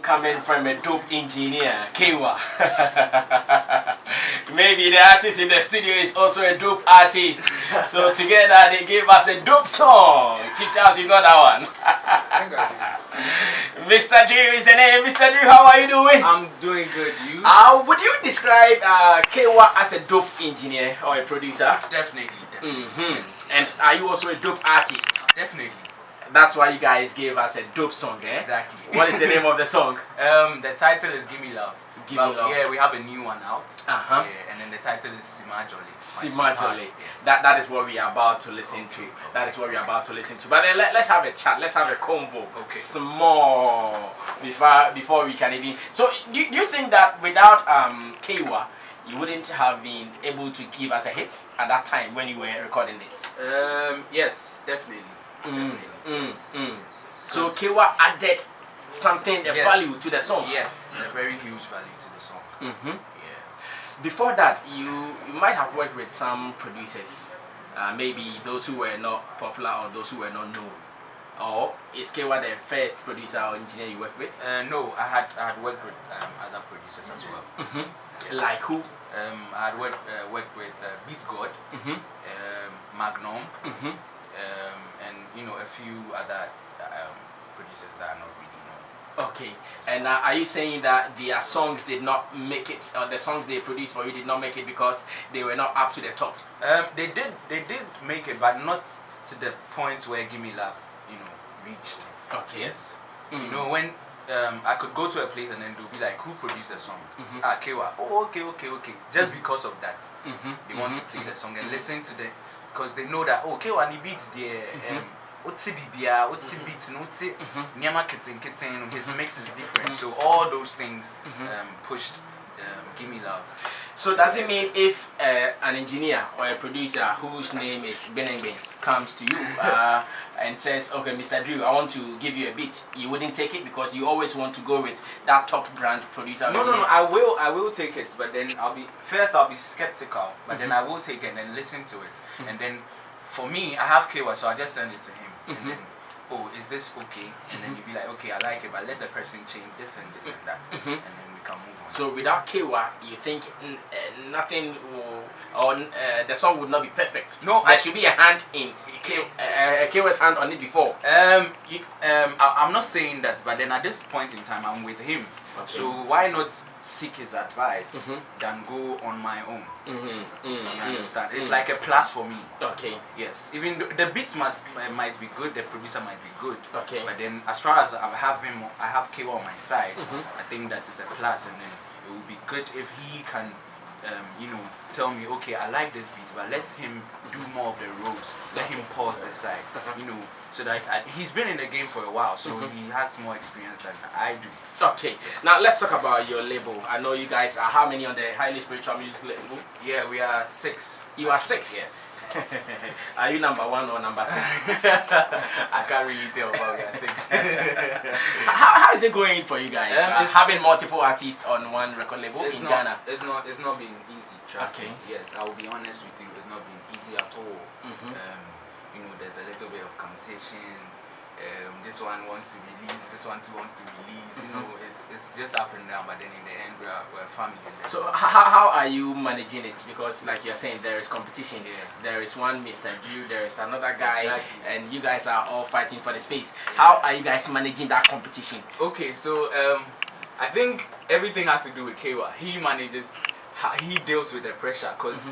coming from a dope engineer, Kewa. Maybe the artist in the studio is also a dope artist. So together they gave us a dope song. Chief Charles, you got that one. Mr. Drew is the name. Mr. Drew, how are you doing? I'm doing good. You? Would you describe Kewa as a dope engineer or a producer? Definitely. Yes. And are you also a dope artist? Definitely. That's why you guys gave us a dope song, eh? Exactly. What is the name of the song? The title is Give Me Love. Give Me Love. Yeah, we have a new one out. Uh-huh. Yeah, and then the title is Simajoli. Simajoli. Yes. That is what we are about to listen to. That is what we are about to listen to. But then let's have a chat. Let's have a convo. Okay. Small before we can even. So do you think that without Kewa, you wouldn't have been able to give us a hit at that time when you were recording this? Yes, definitely. Yes. So Kewa added something, a value to the song. Yes, a very huge value to the song. Yeah. Before that, you might have worked with some producers, maybe those who were not popular or those who were not known. Or is Kewa the first producer or engineer you worked with? No, I had worked with other producers as well. Yes. Like who? I had worked with Beats God, Magnum, and a few other producers that are not really known. Okay, and are you saying that their songs did not make it, or the songs they produced for you did not make it because they were not up to the top? They did make it, but not to the point where Give Me Love, reached. Okay. Yes. When I could go to a place and then they'll be like, who produced the song? Kewa. Oh, okay. Just because of that, they want to play the song and listen to the, because they know that Kewa ni beats there. His mix is different, so all those things pushed Give Me Love. So does it mean if an engineer or a producer whose name is Benengbes comes to you and says, okay, Mr. Drew, I want to give you a beat, you wouldn't take it because you always want to go with that top brand producer? No, I will take it, but then I'll be skeptical, but then I will take it and listen to it, and then for me, I have Kewa, so I just send it to him. And then, oh, is this okay? And then you'll be like, okay, I like it, but let the person change this and this and that, and then we can move on. So without Kewa, you think nothing will, or the song would not be perfect? No, there should be a hand in Kewa's hand on it before. I'm not saying that, but then at this point in time, I'm with him. Okay. So why not seek his advice than go on my own? You understand? It's like a plus for me. Okay. Yes. Even the beats might be good, the producer might be good. Okay. But then as far as I have Kewa on my side, I think that is a plus, and then it would be good if he can, tell me, okay, I like this beat, but let him do more of the roles. Let him pause this side, so that he's been in the game for a while, so he has more experience than I do. Okay, yes. Now let's talk about your label. I know you guys are how many on the Highly Spiritual Music label? Yeah, we are 6. You are 6? Yes. Are you number 1 or number 6? I can't really tell, but we are 6. how is it going for you guys? Having multiple artists on one record label in Ghana? It's not been easy, trust me. Okay. Yes, I will be honest with you, it's not been easy at all. There's a little bit of competition. This one wants to release, this one too wants to release. It's just up and down, but then in the end we're family. So how are you managing it? Because like you're saying, there is competition. There is one Mr. Drew, there is another guy, and you guys are all fighting for the space. How are you guys managing that competition? Okay, so I think everything has to do with Kewa. He he deals with the pressure, because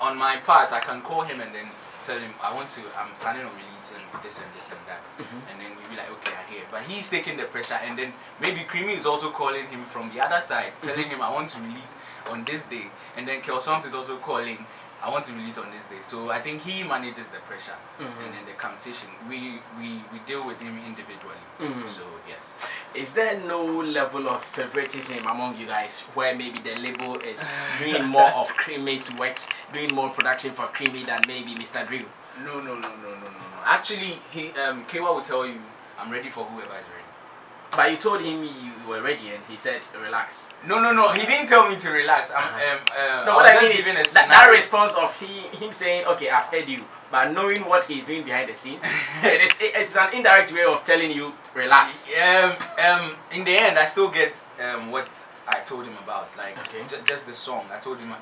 on my part I can call him and then tell him I'm planning on releasing this and this and that, and then he'll be like, okay, I hear. But he's taking the pressure, and then maybe Creamy is also calling him from the other side, telling him I want to release on this day, and then Kelsongs is also calling, I want to release on this day. So I think he manages the pressure, and then the competition we deal with him individually. So yes. Is there no level of favoritism among you guys where maybe the label is doing more of Creamy's work, doing more production for Creamy than maybe Mr. Drew? No. Actually, Kewa will tell you, I'm ready for whoever is ready. But you told him you were ready, and he said, "Relax." No. He didn't tell me to relax. No, I what was I mean just is giving a that scenario. response of him saying, "Okay, I've heard you," but knowing what he's doing behind the scenes, it's an indirect way of telling you relax. In the end, I still get what I told him about, like just the song. I told him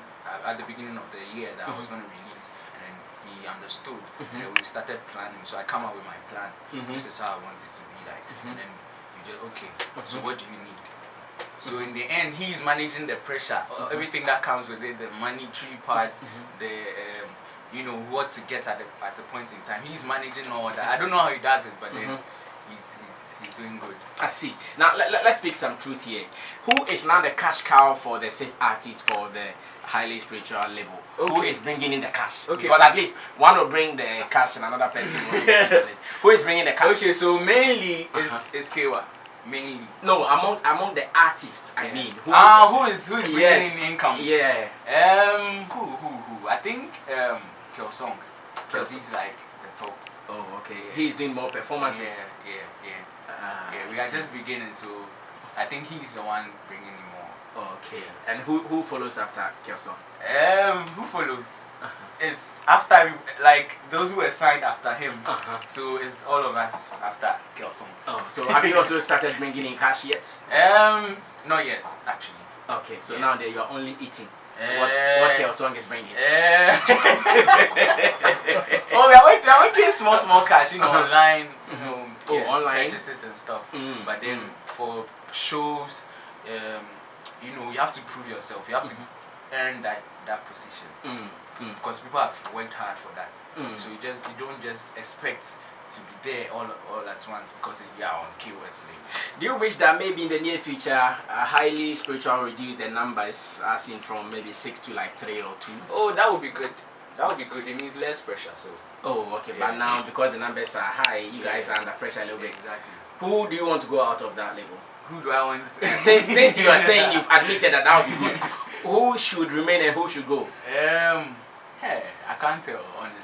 at the beginning of the year that I was going to release, and then he understood. And then we started planning. So I come up with my plan. This is how I want it to be like. And then you just okay. So what do you need? So in the end, he's managing the pressure, everything that comes with it, the monetary parts, the you know what to get at the point in time. He's managing all that. I don't know how he does it, but then he's doing good. I see. Now let's speak some truth here. Who is now the cash cow for the 6 artists for the highly spiritual label? Who is bringing in the cash? Okay. Because at least one will bring the cash and another person will bring it. Who is bringing the cash? Okay, so mainly is Kewa. Mainly. No, among the artists, I mean. Who is bringing in income? Yeah. Who? I think Kel Songs. Because he's like the top. Oh, okay. He's doing more performances. Yeah. We are just beginning, so I think he's the one bringing in more. Okay. And who follows after Kel Songs? Who follows? It's after like those who were signed after him. So it's all of us after Kel Songs. Oh, so have you also started bringing in cash yet? Not yet, actually. Okay, so now that you're only eating. What Kel Song is bringing? Oh, we are making small cash, online, online purchases and stuff. But then for shows, you have to prove yourself. You have to earn that position. Because people have worked hard for that. So you don't just expect to be there all at once because you are on keywords. Do you wish that maybe in the near future, highly spiritual reduce the numbers as in from maybe 6 to like 3 or 2? Oh, that would be good. That would be good. It means less pressure. So. Oh, okay. Yeah. But now because the numbers are high, you guys are under pressure a little bit. Exactly. Who do you want to go out of that label? Who do I want? Since you are saying you've admitted that would be good, who should remain and who should go? Hey, I can't tell honestly.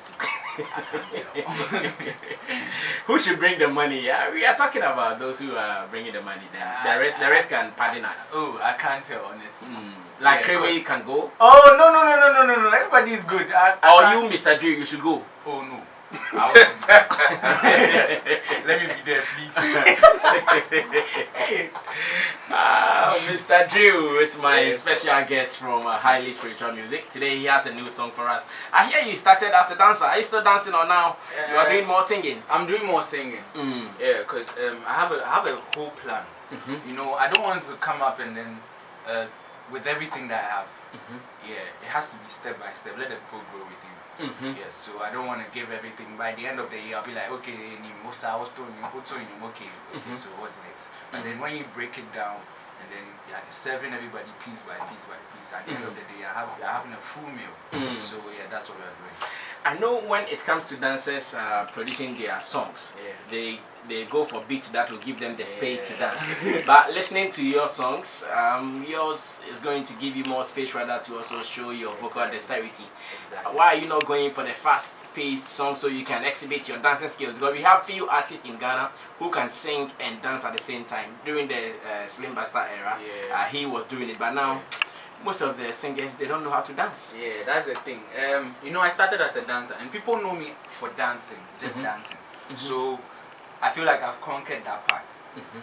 I can't tell. Who should bring the money? Yeah, we are talking about those who are bringing the money. Then the rest can pardon us. Oh, I can't tell honestly. Like Kramer can go. Oh no! Everybody is good. You, Mr. Drew, you should go. Oh no. Let me be there, please. Mr. Drew is my special guest from Highly Spiritual Music. Today he has a new song for us. I hear you started as a dancer. Are you still dancing or now you are doing more singing? I'm doing more singing. Yeah, because I have a whole plan. I don't want to come up and then with everything that I have. Yeah, it has to be step by step. Let the people grow with you. Yes, so I don't want to give everything. By the end of the year, I'll be like, okay, so what's next? And then when you break it down, and then serving everybody piece by piece by piece, at the end of the day, you're having a full meal. So yeah, that's what we're doing. I know when it comes to dancers producing their songs, they go for beats that will give them the space to dance. But listening to your songs, yours is going to give you more space rather to also show your vocal dexterity. Exactly. Why are you not going for the fast-paced song so you can exhibit your dancing skills? Because we have few artists in Ghana who can sing and dance at the same time. During the Slim Basta era, he was doing it, but now most of the singers, they don't know how to dance. Yeah, that's the thing. I started as a dancer, and people know me for dancing, just dancing. So I feel like I've conquered that part.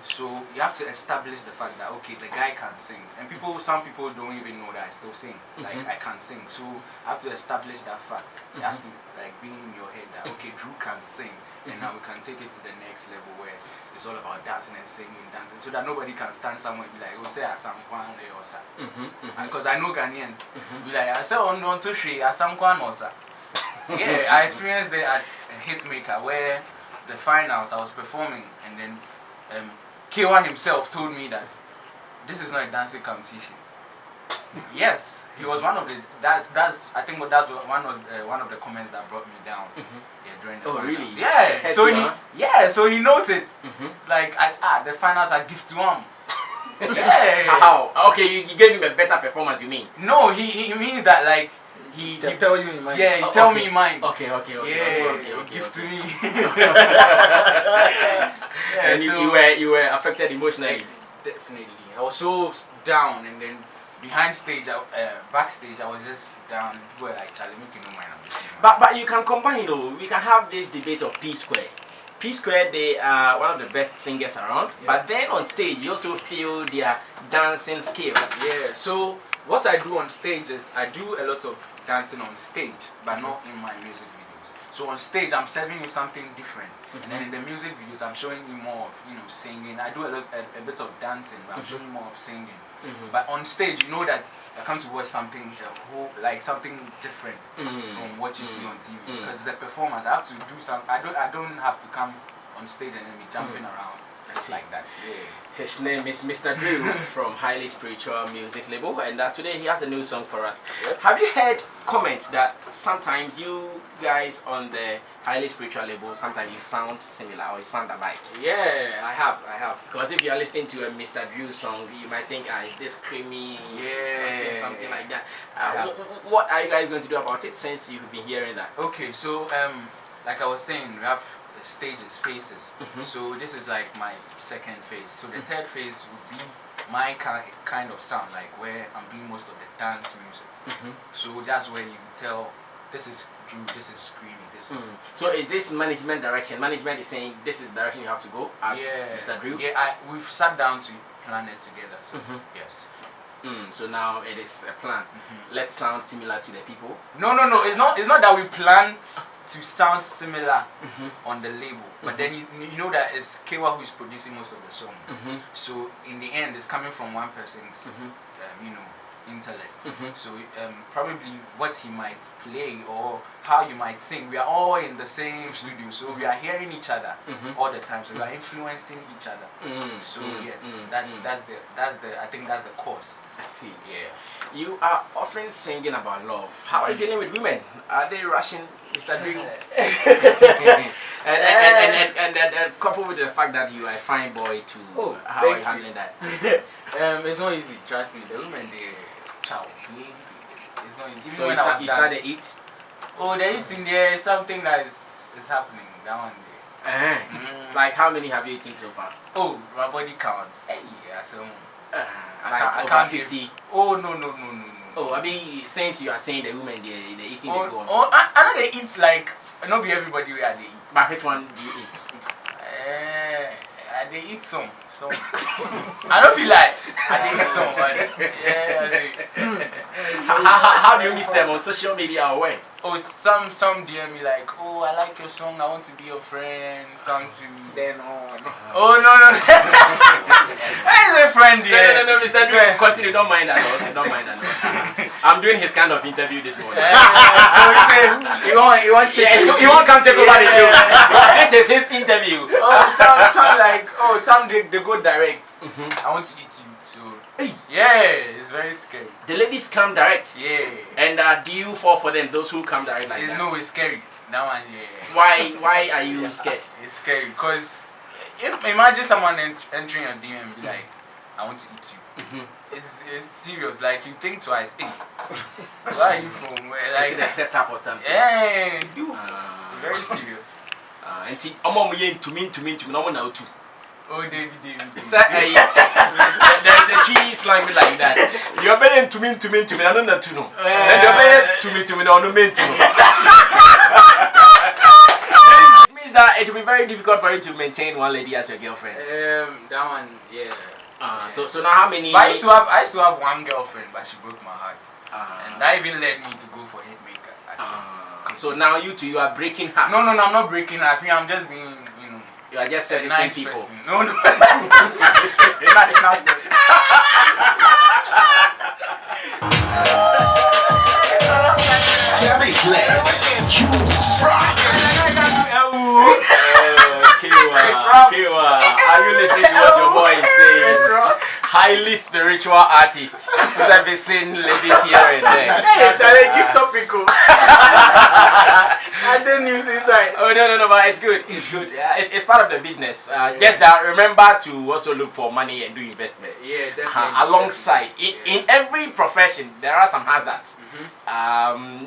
So you have to establish the fact that okay, the guy can sing, and some people don't even know that I still sing. Like I can sing, so I have to establish that fact. It has to like be in your head that okay, Drew can sing, and now we can take it to the next level where it's all about dancing and singing, dancing, so that nobody can stand somewhere and be like, oh, say Asam Kwan or sa. Because I know Ghanaians be like, I say on to Shri Asam Kwan or sa. Yeah, I experienced it at Hitmaker where the finals I was performing, and then Kewa himself told me that this is not a dancing competition. Yes, he was one of the. That's I think that's one of the comments that brought me down. Yeah, during the finals. Really? Yeah, so he knows it. It's like the finals are gift to him. Yeah. How? Okay, you gave him a better performance. You mean? No, he means that like He tell you in mind. Yeah, he tell me in mind. Okay. Yeah, give to me. And you were affected emotionally. Definitely. I was so down, and then backstage, I was just down. People were like, Charlie, make you no mind. But you can combine, we can have this debate of P Square. P Square, they are one of the best singers around, but then on stage, you also feel their dancing skills. Yeah, so what I do on stage is I do a lot of dancing on stage, but not in my music videos. So on stage, I'm serving you something different, and then in the music videos, I'm showing you more of singing. I do a bit of dancing, but I'm showing you more of singing. But on stage, you know that I come to watch something something different from what you see on TV, because it's a performance. I have to do I don't have to come on stage and then be jumping around. It's like that. Yeah. His name is Mr. Drew from Highly Spiritual Music Label, and today he has a new song for us. Yep. Have you heard comments that sometimes you guys on the Highly Spiritual Label, sometimes you sound similar or you sound alike? Yeah, I have. Because if you are listening to a Mr. Drew song, you might think, is this creamy? Yeah. Something like that. What are you guys going to do about it since you've been hearing that? Okay, so like I was saying, we have stages, phases. So this is like my second phase. So the third phase would be my kind of sound, like where I'm doing most of the dance music. So that's where you tell this is Drew, this is screamy, this is. So is this management direction? Management is saying this is the direction you have to go as Mr. Drew? Yeah, we've sat down to plan it together. So yes. So now it is a plan. Let's sound similar to the people. No. It's not that we plan to sound similar on the label, but then you know that it's Kewa who is producing most of the song. So in the end, it's coming from one person's intellect. So probably what he might play or how you might sing, we are all in the same studio, so we are hearing each other all the time. So we are influencing each other. So yes, that's the I think that's the cause. I see. Yeah. You are often singing about love. How are you dealing with women? Are they rushing Mr. Drew? and coupled with the fact that you are a fine boy too. How are you handling that? It's not easy. Trust me. The women they chow. It's not easy. Even so when you start to eat. Oh, the eating there is something that is happening. That one day. Like how many have you eaten so far? Oh, my body counts. Hey, yeah, so. I can't 50. Oh no. Oh, I mean, since you are saying the women they eating, they go on. Oh, I know they eat like not be everybody where they eat. But which one do you eat? They eat some. I don't feel like they eat some. How do you meet them, on social media or where? Oh, some DM me like, oh, I like your song, I want to be your friend. Some to Then on. Oh no. That is a friend, yeah. No, Mr. Drew, continue. Don't mind that. Don't mind that. I'm doing his kind of interview this morning. So he won't check. He won't come take over the show. This is his interview. Oh, some they go direct. I want to eat you. So yeah, it's very scary. The ladies come direct. Yeah. And do you fall for them? Those who come direct like that? No, it's scary. That one, yeah. Why are you scared? It's scary because imagine someone entering your DM and be like, I want to eat you. It's serious. Like you think twice. Hey, where are you from? Where, like it's a setup or something. Yeah, very serious. And to me, no one now too. Oh, David. There is a cheese slang like that. You're better to me, I don't know to know. And you're better to me, no mean to know. It means that it will be very difficult for you to maintain one lady as your girlfriend. That one, yeah. So now how many? But I used to have one girlfriend, but she broke my heart. And that even led me to go for hit maker. So now you are breaking hearts. No, I'm not breaking hearts. I'm just being, you are just servicing nice people. Person. No. Sammy Flex, you rock. Kiwa. Are you listening to what your boy is saying? highly spiritual artist servicing ladies here and there. Hey, Charlie, give topical. I didn't use this time. Oh no, but it's good. It's good. It's part of the business. Just that remember to also look for money and do investments. Yeah, definitely. Alongside, in every profession, there are some hazards.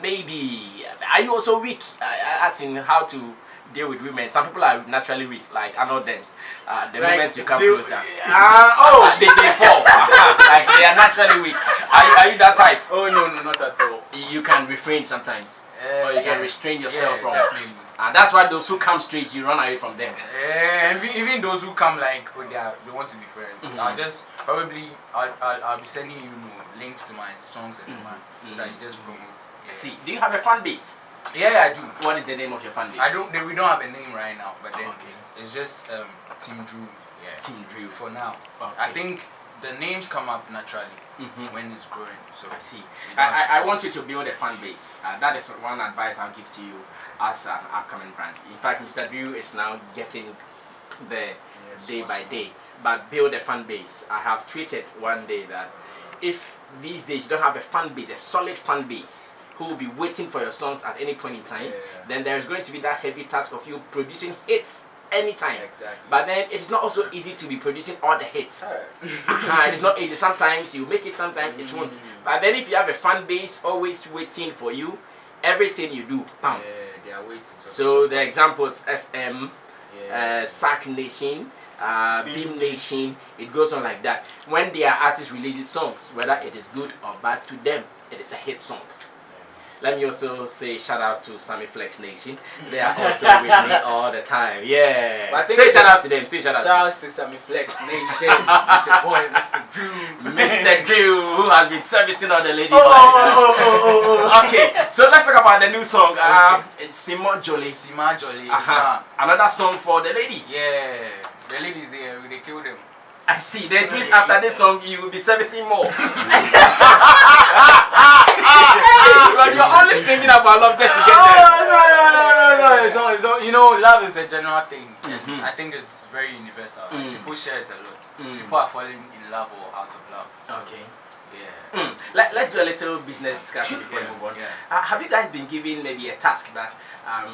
Maybe are you also weak at in how to deal with women? Some people are naturally weak, like I know them. The moment you come closer, they fall. Like they are naturally weak. Are you that type? Oh no, not at all. You can refrain sometimes, or you can restrain yourself from. Definitely. That's why those who come straight, you run away from them. Even those who come like, oh, they want to be friends. I'll just probably I'll be sending you links to my songs and so that you just promote. I see. Do you have a fan base? Yeah, I do. What is the name of your fan base? We don't have a name right now, but then it's just Team Drew. Yeah. Team Drew For now. Okay. I think the names come up naturally when it's growing. So I see. I want you to build a fan base. That is one advice I'll give to you as an upcoming brand. In fact, Mr. Drew is now getting there day by day. But build a fan base. I have tweeted one day that if these days you don't have a fan base, a solid fan base, who will be waiting for your songs at any point in time, then there is going to be that heavy task of you producing hits anytime. Exactly. But then it's not also easy to be producing all the hits. It's not easy. Sometimes you make it, sometimes it won't. But then if you have a fan base always waiting for you, everything you do, bam. They are waiting. So the examples SM, Sack Nation, Beam Nation, it goes on like that. When their artist releases songs, whether it is good or bad to them, it is a hit song. Let me also say shout outs to Sammy Flex Nation. They are also with me all the time. Yeah. Say shout outs to them. Say shout outs. Shout outs to Sammy Flex Nation. It's your boy, Mr. Drew. Mr. Drew, who has been servicing all the ladies. Okay, so let's talk about the new song. It's Simon Jolie. Simon Jolie. Another song for the ladies. Yeah. The ladies, they kill them. I see. Then twins after this song, you will be servicing more. But you're only singing about love just to get there. No. It's not. You know, love is a general thing. I think it's very universal. People share it a lot. People are falling in love or out of love. Okay. Yeah. Let's do a little business discussion before we move on. Have you guys been given maybe a task that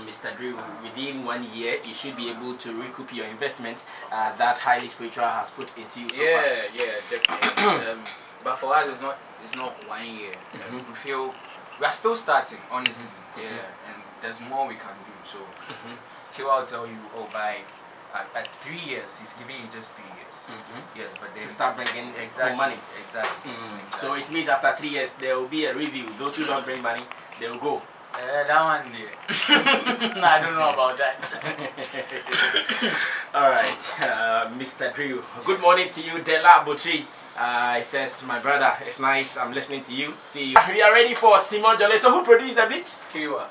Mr. Drew, within 1 year, you should be able to recoup your investment that highly spiritual has put into you so far? Yeah, definitely. But for us, it's not 1 year. We feel we are still starting, honestly. And there's more we can do. So, Kiwa will tell you, by at 3 years, he's giving you just 3 years. Yes, but then to start bringing more money. Exactly. So it means after 3 years there will be a review. Those who don't bring money, they will go. That one there. No, I don't know about that. All right, Mr. Drew. Good morning to you, Dela Butri. He says, my brother, it's nice. I'm listening to you. See you. We are ready for Simon Jolie. So who produced the beat? Kiwa.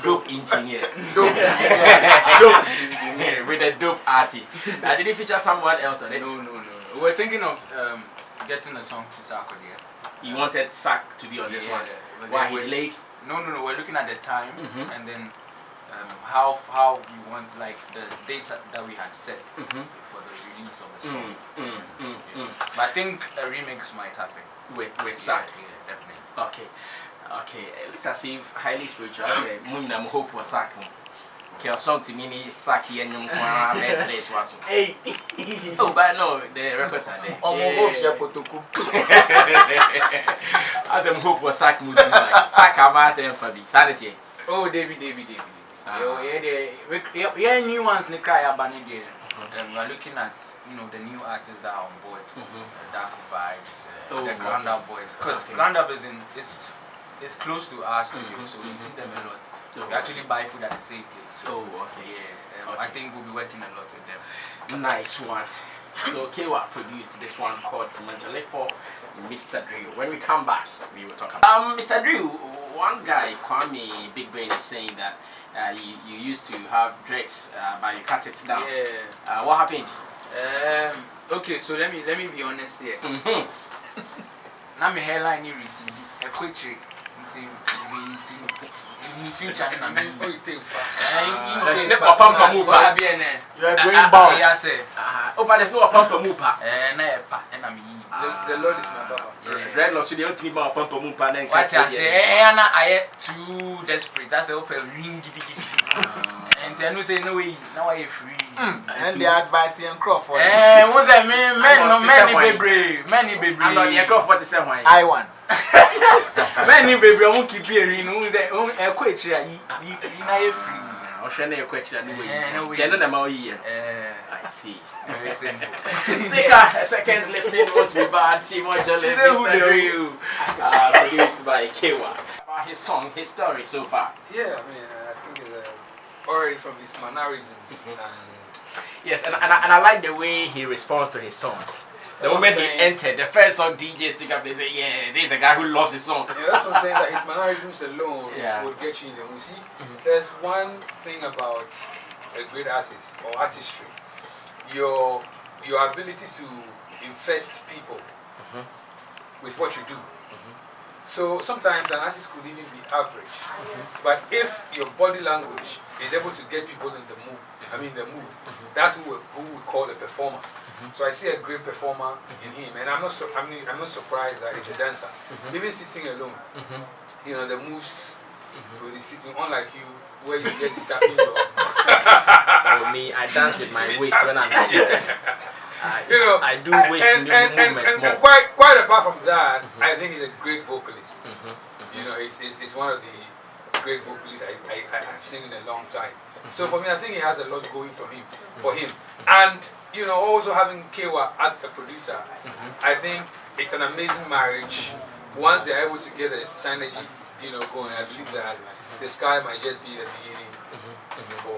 Dope engineer. Dope engineer With a dope artist. Did he feature someone else on it? No. We were thinking of getting a song to Sako there. You wanted Sak to be on this one? Why he delayed? No. We're looking at the time and then how we want, like the dates that we had set for the release of the song. But I think a remix might happen with Sak. Yeah, definitely. Okay, it looks as if highly spiritual. Muna hope was Sak. Okay, song to me is Sak here and Hey. Oh, but no, the records are there. As a hope was Sak movie like Sak Amas and Fabi. Sanity. Oh, David. Yeah, new ones in the cry about it. We're looking at the new artists that are on board. Dark Vibes, the Ground Up Boys. Because Ground Up is close to our studio, so we see them a lot. We actually buy food at the same place. So, I think we'll be working a lot with them. Nice one. So Kewa produced this one called Simon Jolie for Mr. Drew. When we come back, we will talk about Mr. Drew. One guy, Kwame Big Brain, is saying that you used to have dreads, but you cut it down. Yeah. What happened? Okay, so let me be honest here. Now my hairline you receive a quick trick. in future, I mean, what you think? You are going bound. Yes, sir. Oh, but there's no pump mupa. The Lord is my Baba. Red loss, you don't think about pump mupa. What I say, Anna, I too desperate. That's the open ring. And then you say, no way, now I free. And the advice in Crawford. What's that mean? Many baby. I'm not the Crawford to say why. I won. Many baby, I won't keep hearing who's that. Oh, a quit here. You free. I'll share your question anyway. I see. Very simple. Stick a second listening won't be bad. See what you're listening produced by Kewa. About his song, his story so far. Yeah, I mean, I think it's already from his mannerisms. And yes, and I like the way he responds to his songs. The moment he entered, the first song DJ stick up, they say, yeah, this is a guy who loves his song. Yeah, that's what I'm saying, that his mannerisms alone would get you in the mood. See, there's one thing about a great artist or artistry, your ability to infest people with what you do. So sometimes an artist could even be average, but if your body language is able to get people in the mood, that's who we call a performer. So I see a great performer in him, and I'm not surprised that he's a dancer. Even sitting alone, you know, the moves with the sitting, unlike you, where you get the tapping your. Oh, me, I dance with my waist when I'm seated. You know, I do waist movements more. And quite apart from that, I think he's a great vocalist. You know, he's one of the great vocalists I've seen in a long time. So for me, I think he has a lot going for him. And you know, also having Kewa as a producer, I think it's an amazing marriage. Once they're able to get a synergy, you know, going, I believe that the sky might just be the beginning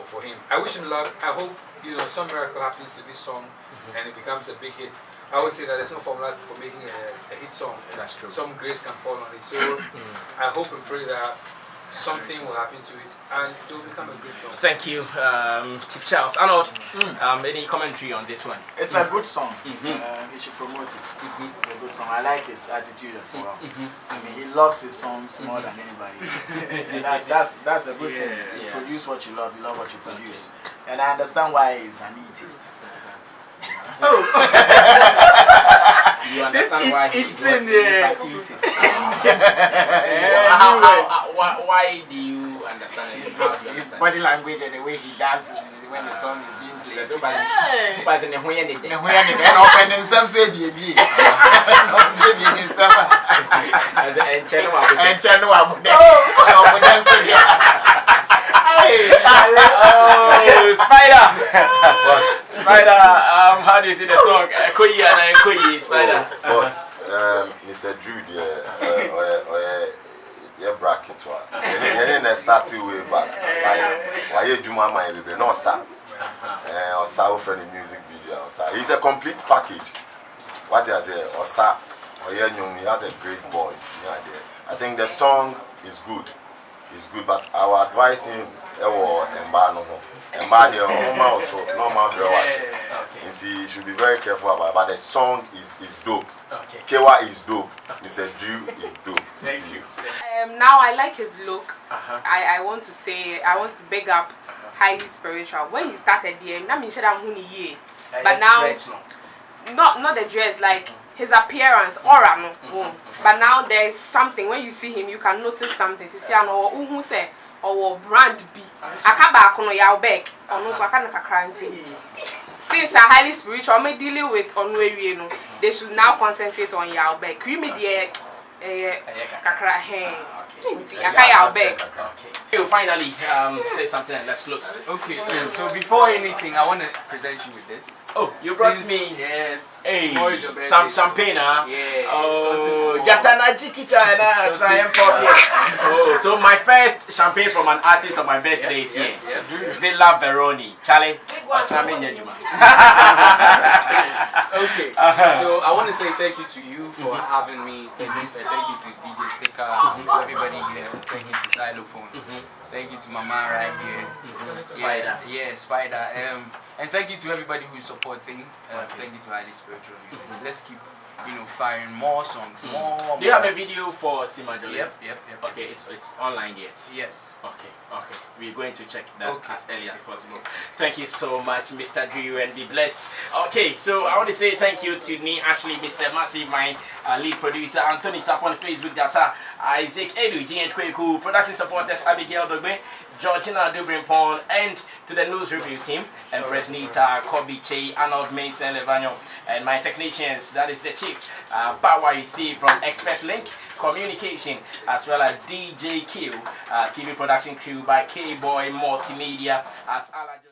for him. I wish him luck. I hope, you know, some miracle happens to this song and it becomes a big hit. I always say that there's no formula for making a hit song. That's true. Some grace can fall on it. So I hope and pray that something will happen to it and it will become a great song. Thank you, Chief Charles. Arnold, any commentary on this one? It's a good song. He should promote it. It's a good song. I like his attitude as well. I mean, he loves his songs more than anybody else. That's a good thing. You produce what you love what you produce. And I understand why he's an elitist. You understand why he's an elitist. Why do you understand it? His body language and the way he does when the song is being played. Spider! Spider, how do you see the song? Koyi and Koyi, Spider. Boss, Mr. Drew, yeah, bracket one. And then started way back. Why you do my mind? No, sir. Or South friendly music video. It's a complete package. What is it? Or sir, or yeah, he has a great voice. I think the song is good. It's good, but I would advise him. He should be very careful about it. But the song is dope. Kewa is dope. Mr. Drew is dope. Thank you. Now I like his look. I want to big up highly spiritual. When he started there, but now not the dress, like his appearance, aura no. But now there's something when you see him, you can notice something. You see, I know who say or brand B. Akaba kono ya back or no so akana kakranti. Since I'm highly spiritual, I'm dealing with onwe no. They should now concentrate on your back. Creamy the kakra hen. Okay. You finally say something and let's close. Okay, so before anything, I want to present you with this. Oh, you brought me some champagne, huh? Yeah. Oh, Jatana Jikita, oh, so my first champagne from an artist on my birthday is here. Villa Veroni. Charlie, okay, so I want to say thank you to you for having me. Thank you to DJ Sticker, to everybody here. Thank you to Zylofon. Thank you to Mama right here. Spider. Yeah, Spider. And thank you to everybody who is supporting. Thank you to Highly Spiritual Music. Let's keep you know, firing more songs, more. Do you have a video for Simajoli? Yep. Okay, it's online yet. Yes. Okay. We're going to check that as early as possible. Thank you so much, Mr. Drew, and be blessed. Okay, so I want to say thank you to me, Ashley, Mr. Massive, my lead producer, Anthony Sap on Facebook data, Isaac Edu, GH Kweku, production supporters, Abigail Dogbe, Georgina Dubrimpon, and to the news review team, Empress Nita, Kobe Che, Arnold Mason, Levanyo, and my technicians, that is the chief, Power you see from Expert Link Communication, as well as DJ Q, TV production crew by K-Boy Multimedia at Alajo.